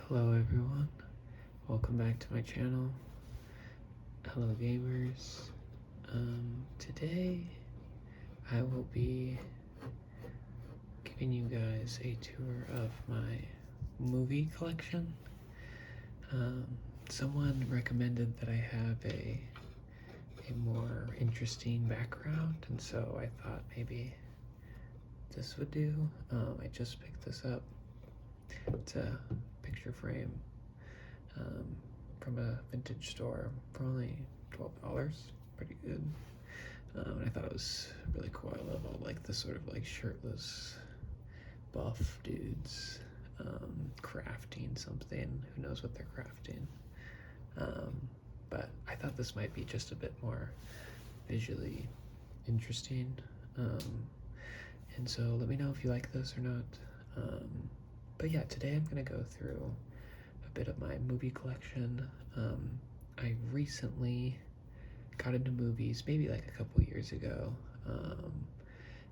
Hello everyone, welcome back to my channel. Hello gamers. Today I will be giving you guys a tour of my movie collection. Someone recommended that I have a more interesting background, and so I thought maybe this would do. I just picked this up. It's a picture frame from a vintage store for only $12. Pretty good. And I thought it was really cool. I love all like the sort of like shirtless buff dudes crafting something. Who knows what they're crafting? But I thought this might be just a bit more visually interesting. And so let me know if you like this or not. But yeah, today I'm gonna go through a bit of my movie collection. I recently got into movies, maybe like a couple years ago,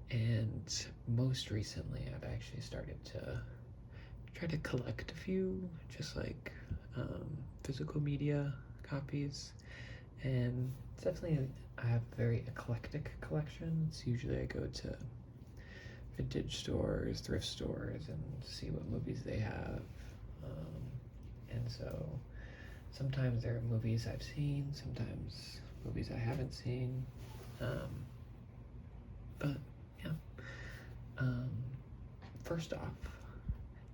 and most recently I've actually started to try to collect a few, just like physical media copies, and definitely I have a very eclectic collection. It's usually I go to vintage stores, thrift stores, and see what movies they have. And so sometimes there are movies I've seen, sometimes movies I haven't seen. But yeah. First off,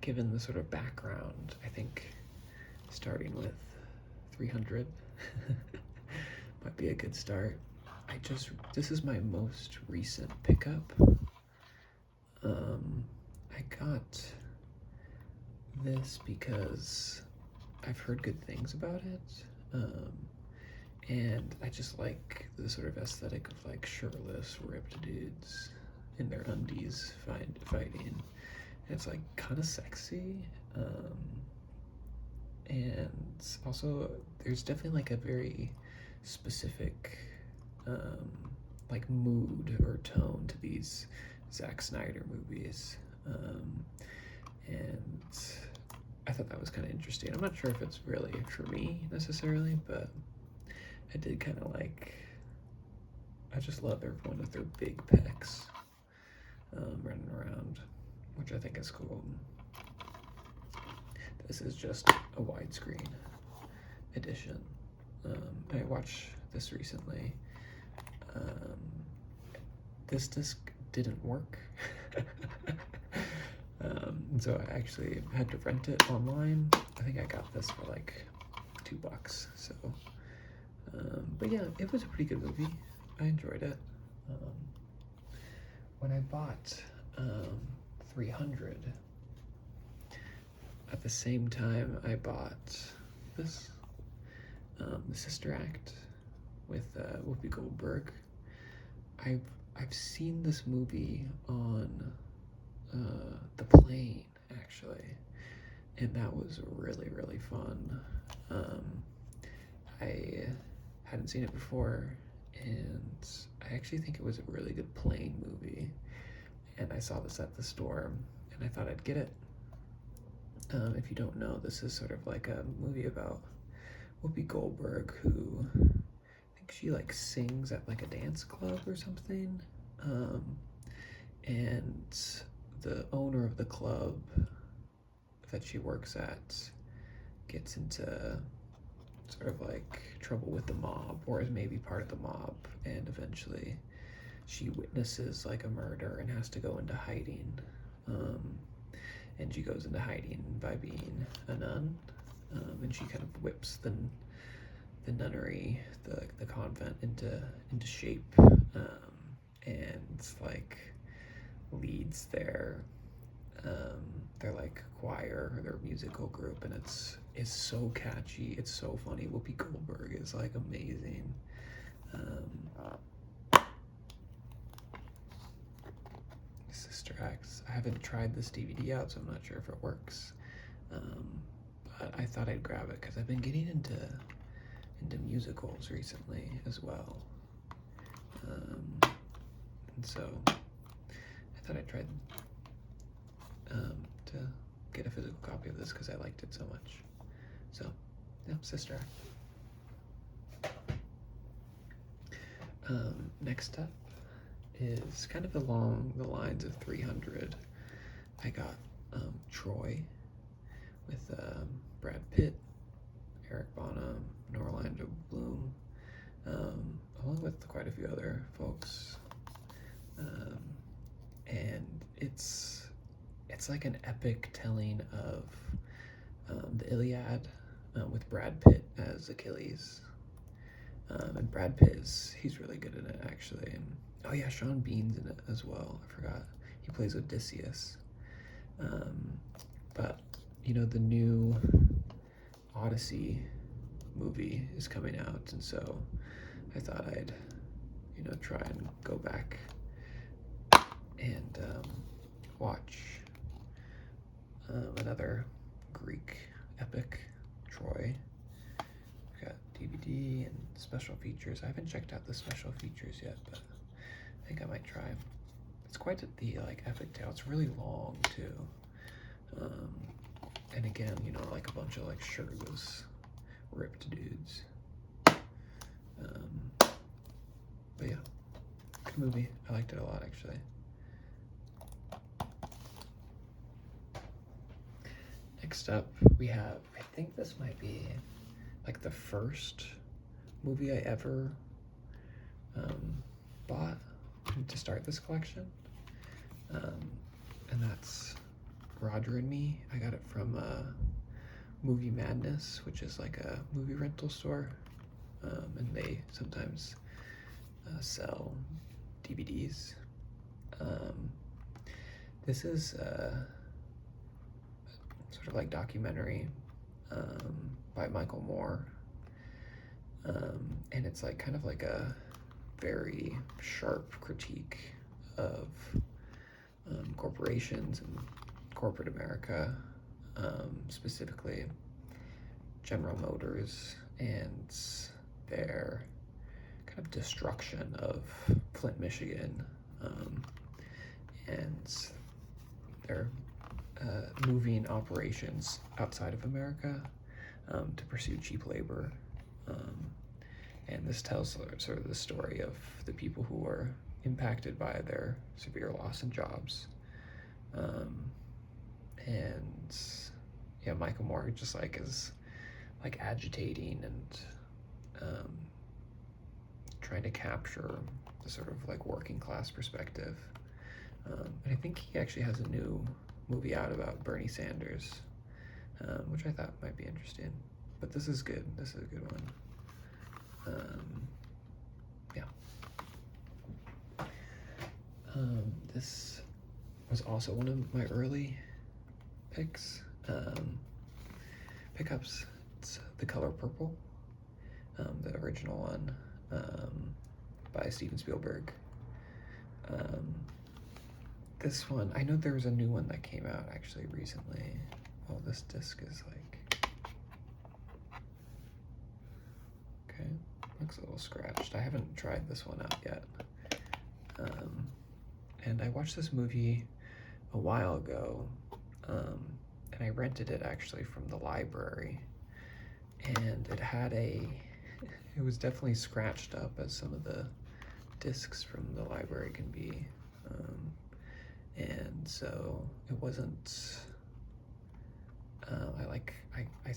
given the sort of background, I think starting with 300 might be a good start. This is my most recent pickup. I got this because I've heard good things about it, and I just like the sort of aesthetic of like shirtless, ripped dudes in their undies fighting. And it's like kind of sexy, and also there's definitely like a very specific like mood or tone to these Zack Snyder movies, and I thought that was kind of interesting. I'm not sure if it's really for me necessarily, but I did kind of like, I just love everyone with their big pecs running around, which I think is cool. This is just a widescreen edition. I watched this recently. This disc didn't work. So I actually had to rent it online. I think I got this for like $2. So, but yeah, it was a pretty good movie. I enjoyed it. When I bought 300, at the same time I bought this, The Sister Act with Whoopi Goldberg. I've seen this movie on the plane actually, and that was really, really fun. I hadn't seen it before, and I actually think it was a really good plane movie, and I saw this at the store and I thought I'd get it. If you don't know, this is sort of like a movie about Whoopi Goldberg, who I think she like sings at like a dance club or something, and the owner of the club that she works at gets into sort of like trouble with the mob, or is maybe part of the mob, and eventually she witnesses like a murder and has to go into hiding. And she goes into hiding by being a nun, and she kind of whips the nunnery, the convent into shape, and like leads their like choir, their musical group, and it's so catchy, it's so funny. Whoopi Goldberg is like amazing. Sister Acts. I haven't tried this DVD out, so I'm not sure if it works. But I thought I'd grab it because I've been getting into musicals recently as well. And so I thought I'd try to get a physical copy of this because I liked it so much. So, yeah, Sister Act. Next up is kind of along the lines of 300. I got Troy with Brad Pitt, Eric Bana, Orlando Bloom, along with quite a few other folks. And it's like an epic telling of the Iliad with Brad Pitt as Achilles. And Brad Pitt he's really good in it, actually. And oh yeah, Sean Bean's in it as well. I forgot. He plays Odysseus. But you know, the new Odyssey movie is coming out, and so I thought I'd, you know, try and go back and watch another Greek epic, Troy. I've got DVD and special features. I haven't checked out the special features yet, but I think I might try. It's quite the like epic tale. It's really long too. And again, you know, like a bunch of like shirtless, ripped dudes. But yeah, good movie. I liked it a lot, actually. Next up, we have, I think this might be like the first movie I ever bought to start this collection. And that's Roger and Me. I got it from Movie Madness, which is like a movie rental store. And they sometimes sell DVDs. This is sort of like documentary by Michael Moore. And it's like kind of like a very sharp critique of corporations and corporate America, specifically General Motors and their kind of destruction of Flint, Michigan, and their moving operations outside of America to pursue cheap labor. And this tells sort of the story of the people who were impacted by their severe loss in jobs. And yeah, Michael Moore just like is like agitating and trying to capture the sort of like working class perspective. And I think he actually has a new movie out about Bernie Sanders, which I thought might be interesting. But this is good. This is a good one. Yeah. This was also one of my early pickups. It's The Color Purple, the original one, by Steven Spielberg. This one, I know there was a new one that came out actually recently. Oh, this disc is like, okay, looks a little scratched. I haven't tried this one out yet. And I watched this movie a while ago, and I rented it actually from the library, and it was definitely scratched up, as some of the discs from the library can be, and so it wasn't, I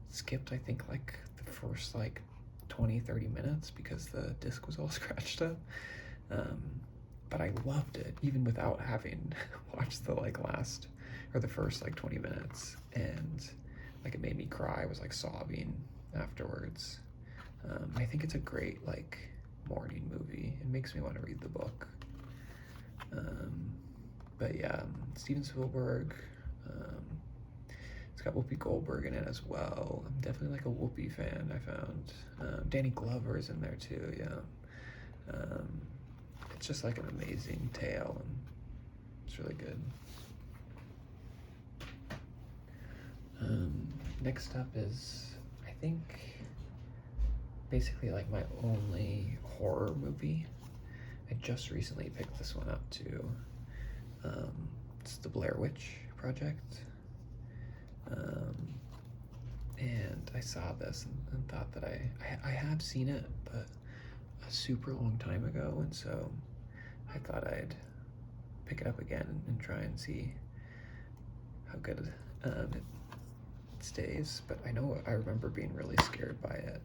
skipped, I think, like the first like 20-30 minutes because the disc was all scratched up. But I loved it even without having watched the like last or the first like 20 minutes, and like it made me cry. I was like sobbing afterwards. I think it's a great like morning movie. It makes me want to read the book. But yeah, Steven Spielberg. It's got Whoopi Goldberg in it as well. I'm definitely like a Whoopi fan, I found. Danny Glover is in there too, yeah. It's just like an amazing tale, and it's really good. Next up is, I think, basically like my only horror movie. I just recently picked this one up too. It's The Blair Witch Project. Um, and I saw this and thought that I have seen it, but a super long time ago, and so I thought I'd pick it up again and try and see how good it stays. But I remember being really scared by it,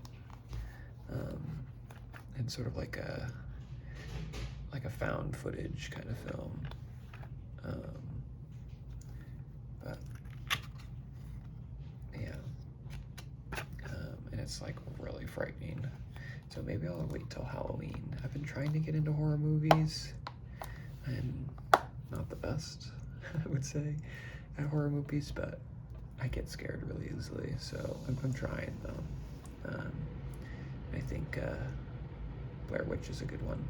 and sort of like a found footage kind of film. But yeah, and it's like really frightening. So maybe I'll wait till Halloween. I've been trying to get into horror movies. I'm not the best, I would say, at horror movies, but I get scared really easily, so I'm trying though. I think Blair Witch is a good one,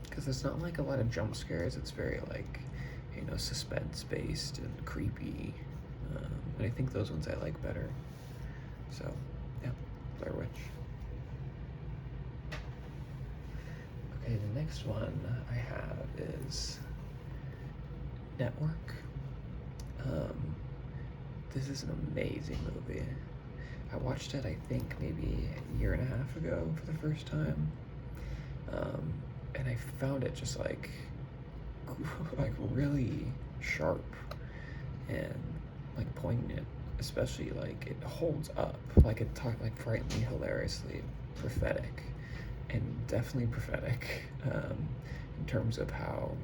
because it's not like a lot of jump scares. It's very like, suspense based and creepy, and I think those ones I like better. So yeah, Blair Witch. Okay, the next one I have is Network. This is an amazing movie. I watched it, I think, maybe a year and a half ago for the first time. And I found it just like really sharp and like poignant, especially like it holds up. Like it talked like frighteningly, hilariously prophetic, and definitely prophetic in terms of how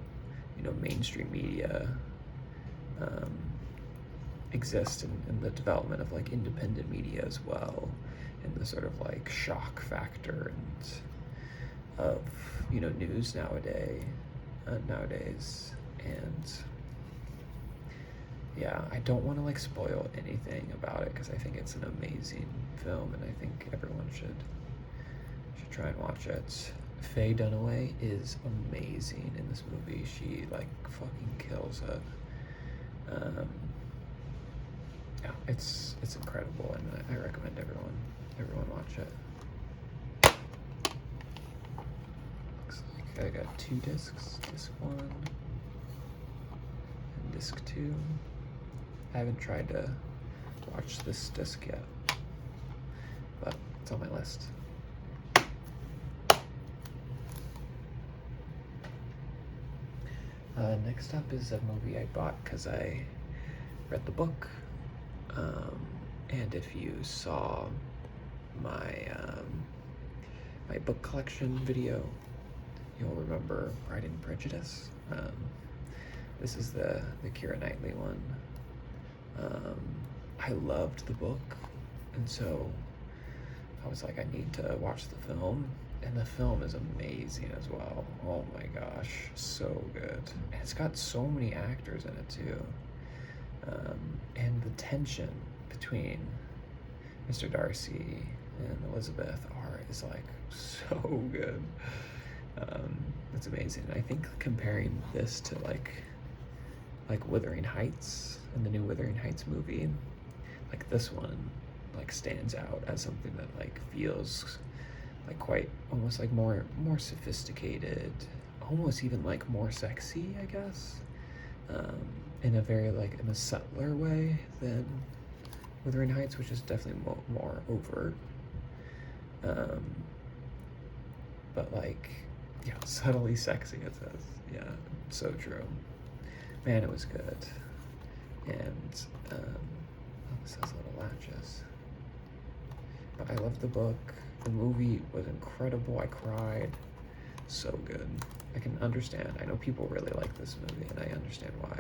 mainstream media exist in the development of like independent media as well, and the sort of like shock factor and of news nowadays, and yeah, I don't want to like spoil anything about it because I think it's an amazing film and I think everyone should try and watch it. Faye Dunaway is amazing in this movie. She like fucking kills it. Yeah, it's incredible, and I recommend everyone watch it. Looks like I got 2 discs, disc 1 and disc 2. I haven't tried to watch this disc yet, but it's on my list. Next up is a movie I bought because I read the book, and if you saw my my book collection video, you'll remember Pride and Prejudice. This is the Keira Knightley one. I loved the book, and so I was like, I need to watch the film. And the film is amazing as well. Oh my gosh, so good. And it's got so many actors in it too. And the tension between Mr. Darcy and Elizabeth is like so good. It's amazing. I think comparing this to like Wuthering Heights and the new Wuthering Heights movie, like this one like stands out as something that like feels like quite almost like more sophisticated, almost even like more sexy, I guess, in a very like in a subtler way than Wuthering Heights, which is definitely more overt, but like subtly sexy, it says. Yeah, so true. Man, it was good. And this has little latches, but I love the book. The movie was incredible. I cried. So good. I can understand. I know people really like this movie, and I understand why.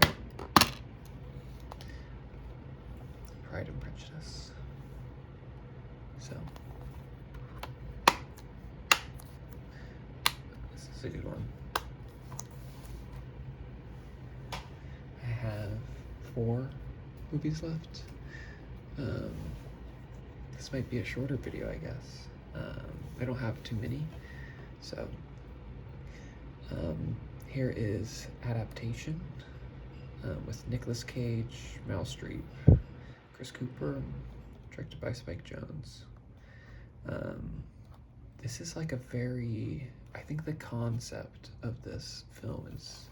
Pride and Prejudice. So, this is a good one. I have 4 movies left. This might be a shorter video, I guess. I don't have too many, so here is Adaptation with Nicolas Cage, Meryl Streep, Chris Cooper, directed by Spike Jonze. This is like I think the concept of this film is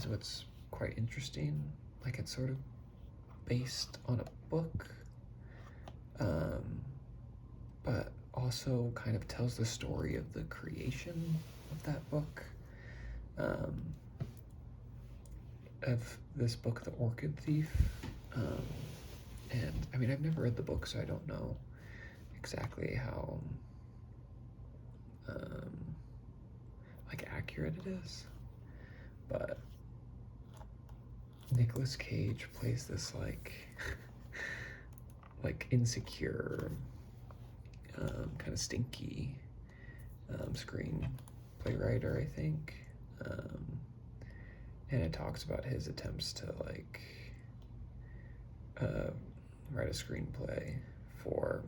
what's quite interesting. Like it's sort of based on a book, but also kind of tells the story of the creation of that book. Of this book, The Orchid Thief. And I mean, I've never read the book, so I don't know exactly how like accurate it is. But Nicolas Cage plays this like like insecure, kind of stinky screenplay writer, I think. And it talks about his attempts to like write a screenplay for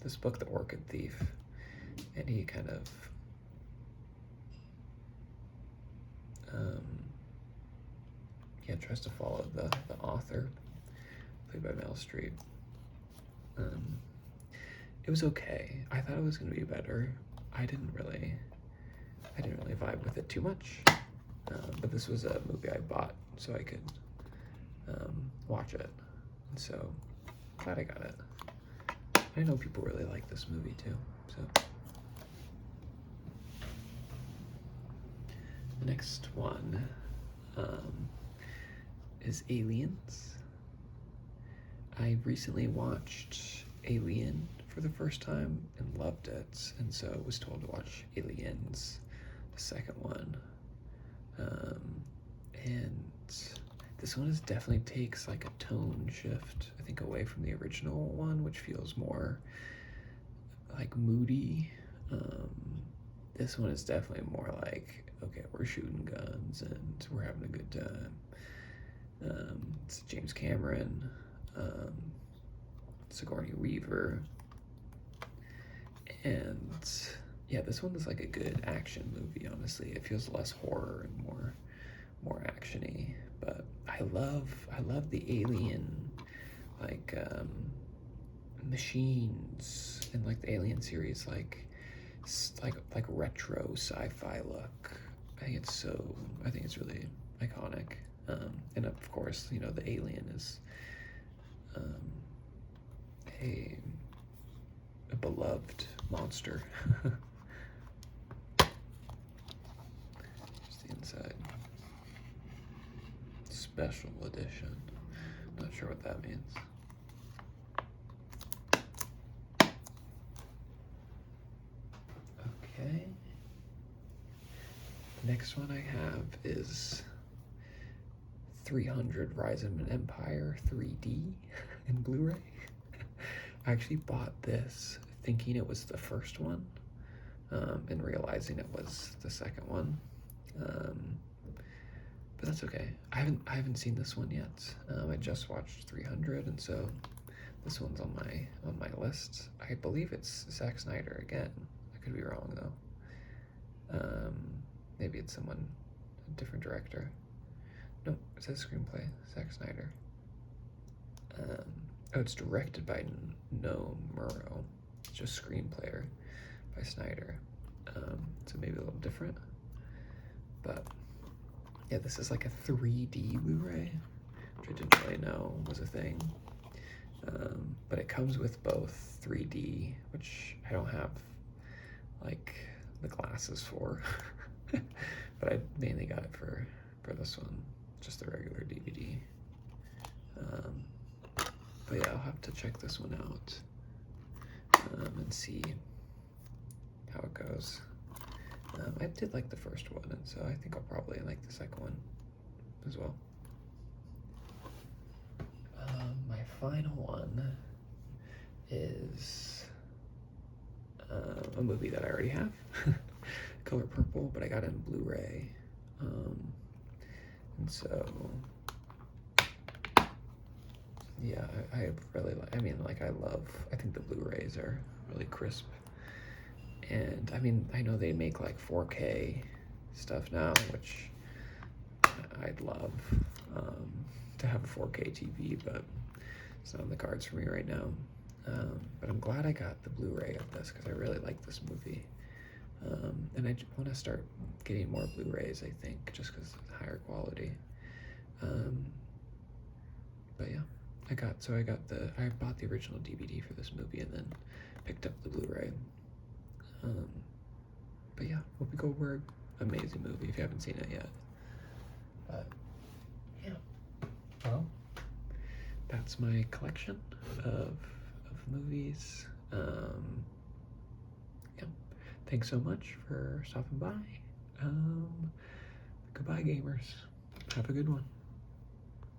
this book, The Orchid Thief, and he kind of tries to follow the author, played by Meryl Streep. It was okay. I thought it was going to be better. I didn't really vibe with it too much. But this was a movie I bought so I could watch it, and so glad I got it. I know people really like this movie too. So the next one is Aliens. I recently watched Alien for the first time and loved it, and so was told to watch Aliens, the second one. And this one definitely takes like a tone shift, I think, away from the original one, which feels more like moody. This one is definitely more like, okay, we're shooting guns and we're having a good time. It's James Cameron, Sigourney Weaver, and yeah, this one is like a good action movie, honestly. It feels less horror and more actiony, but I love the alien like machines and like the Alien series, like retro sci-fi look. I think it's really iconic. And of course, you know, the alien is a beloved monster. Just the inside. Special edition. Not sure what that means. Okay. The next one I have is 300 Rise of an Empire 3D in Blu-ray. I actually bought this thinking it was the first one, and realizing it was the second one. But that's okay. I haven't seen this one yet. I just watched 300, and so this one's on my list. I believe it's Zack Snyder again. I could be wrong though. Maybe it's a different director. No, it says screenplay, Zack Snyder. Oh, it's directed by Nomura. It's just screenplay by Snyder. So maybe a little different. But yeah, this is like a 3D Blu-ray, which I didn't really know was a thing. But it comes with both 3D, which I don't have like the glasses for, but I mainly got it for this one, just the regular DVD. But yeah, I'll have to check this one out and see how it goes. I did like the first one, and so I think I'll probably like the second one as well. My final one is a movie that I already have, Color Purple, but I got it in Blu-ray. And so, yeah, I really like, I think the Blu-rays are really crisp. And I mean, I know they make like 4K stuff now, which I'd love to have a 4K TV, but it's not on the cards for me right now. But I'm glad I got the Blu-ray of this because I really like this movie. And I want to start getting more Blu-rays, I think, just because it's higher quality. But yeah, I bought the original DVD for this movie and then picked up the Blu-ray. But yeah, Whoopi Goldberg, amazing movie if you haven't seen it yet. But yeah, well, that's my collection of movies. Yeah, thanks so much for stopping by. Goodbye, gamers. Have a good one.